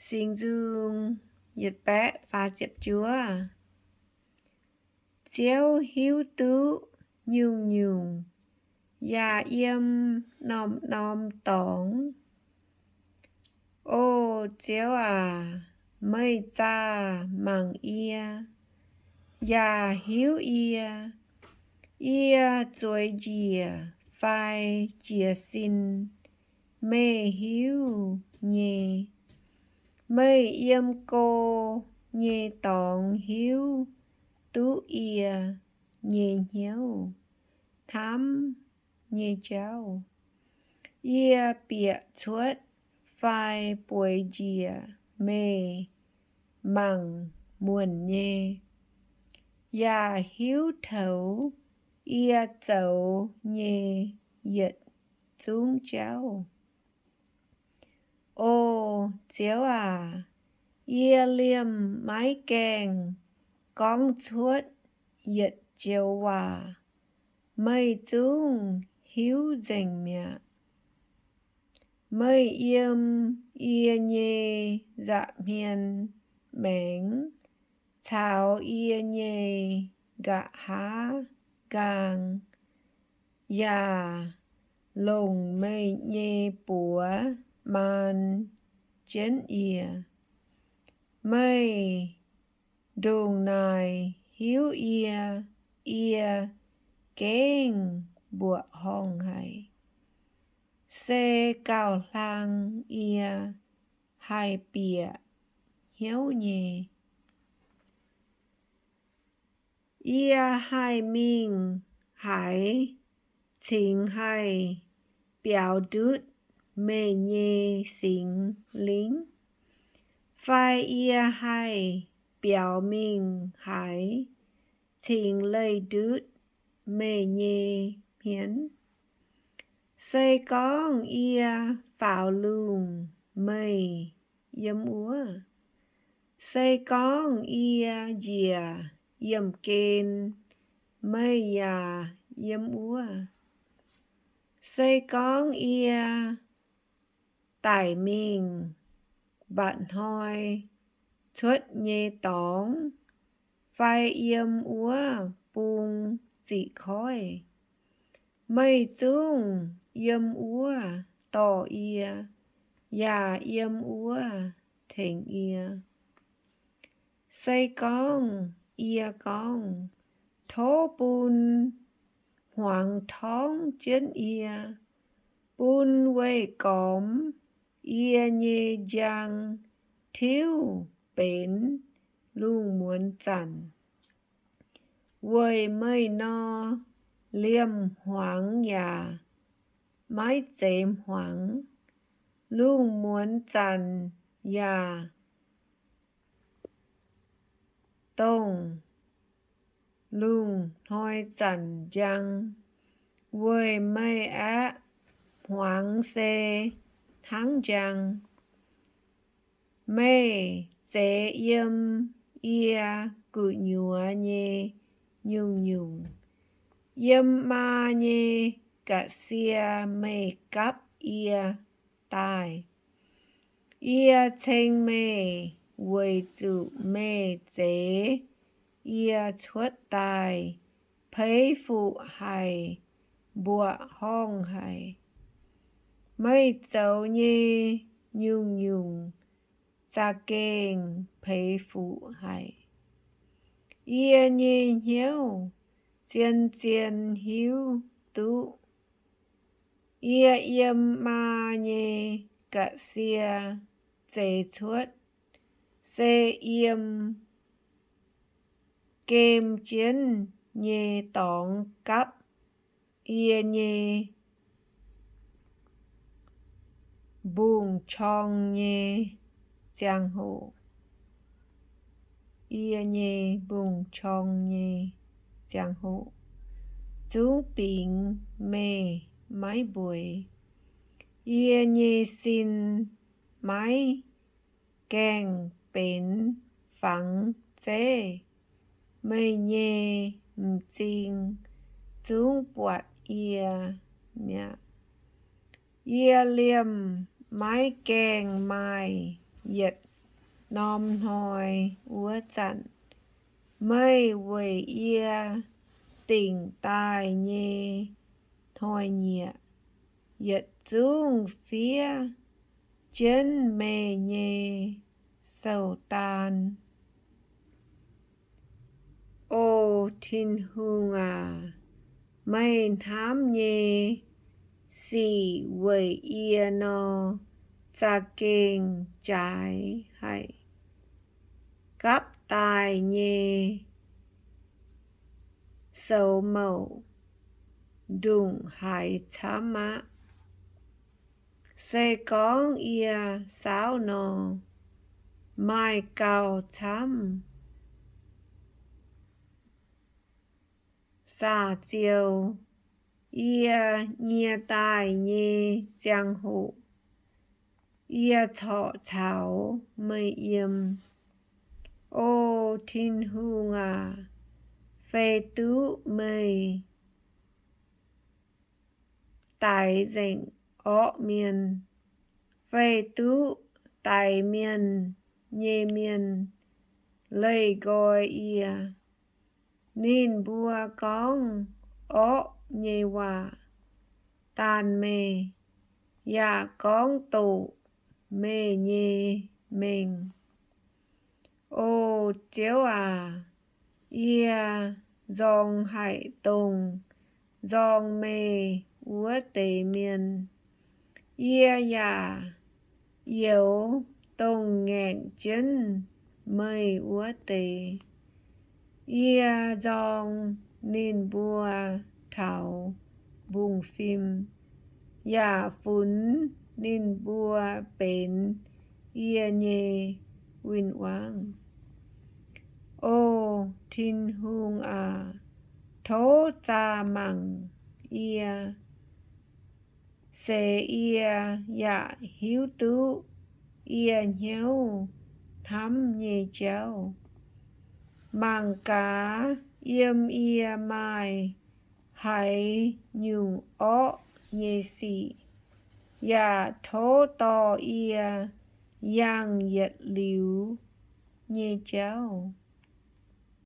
Sinh dương nhiệt bé và chẹp chúa. Chéo hiếu tứ nhung nhung. Dạ yêm nòm nòm tỏng. Ô chéo à, mây cha màng ia. Dạ hiếu ia. Ia chuối dìa, phai chìa xin. Mê hiếu nhê. Mây yêm cô nhê tỏng hiếu. Tú ia nhê hiếu. Thám nhê cháu. Ia bịa chuốt phai bùi dìa mê măng muôn nhê. Dạ hiếu thấu ia chấu nhê yết chúng cháu. Ô chéo à, ia liêm mái kèng con chuốt yết chéo hòa. Mây chúng hiếu dành mẹ. Mây yêm ia nhê dạ miên mến. Chào ia nhê gạ há gang. Dạ lồng mây nhê búa man chén ia. Mây đùng nài hiếu ia ia kênh bụa hong hay. Xe cao lang ia hai bịa hiếu nhê. Ia hai minh hải chính hai biểu đút mê nhê xính lính. Phai ia hai biểu minh hải chính lây đút mê nhê hiến. Xây con ia pháo lùng mây yếm úa. Xây con ia dìa yếm kên mây ya yếm úa. Xây con ia tải mình bạn hoi chuốt nhê tóng. Phai yếm úa bùng dị khói. Mây chung yếm úa tỏ ia. Dạ yếm úa thỉnh ia. Xây con ia con. Thố bùn hoàng thóng chén ia. Bùn quê cóm ia nhê giang. Thiếu bến lung muốn chặn. Quê mây no liêm hoàng nhà. Mái chém hoàng lung muốn chặn nhà. Tông lung hoi chặn giang. Quê mây á hoàng xe thắng giang. Mê chế yêm ia cụ nhùa nhê nhung nhung. Yêm ma nhê cả xia mê cắp ia tai. Ia chênh mê quê chủ mê chế ia chuốt tai. Phấy phụ hay bụa hong hay. Mây cháu nhê nhung nhung. Cha kênh phấy phụ hay. Ia nhê hiếu chiên chiên hiếu tú. Ia yêm ma nhê cả xia chế chuốt. Xê yêm kêm chiến nhê tóng cắp. Ia nhê bùng chong nhê giang hồ. Ia nhê bùng chong nhê giang hồ. Chú bình mê mái bùi. Ia nhê xin mái kèng bến phẳng chế. Mây nhê mchinh chú bọt ia mẹ. Ia liêm mái kèng mai yết nom hồi úa chặn mây quầy ia tỉnh tài nhê thôi nhẹ yết dung phía chân mê nhê sầu tan ô thiên hương à mây thám nhê xì quầy ia no cha kênh trái hay cắp tài nhê sầu màu đụng hải thám mã xe con ia sao no mai cao thắm xa chiều ia nhia tài nhê giang hộ ia thọ thảo mây yếm ô thiên hương à phê tứ mây tài dành ọ miền phê tứ tài miền nhê miền lây gọi ia nín bùa con ọ nhê hòa tàn mê dạ con tổ mê nhê mình ô chiếu à ia dòng hải tùng dòng mê úa tề miền ia dạ yếu tùng nghẹn chân mây úa tề ia dòng nín bùa thảo bùng phim dạ phún nín bùa bến ia nhê win quang ô thiên hương à thố cha mằng ia xe ia dạ hiếu tứ ia nhau thắm nhê chéo màng cá yêm ia mai hãy nhung ọ nhê xị dạ thố to ia yang yết liu nhê chéo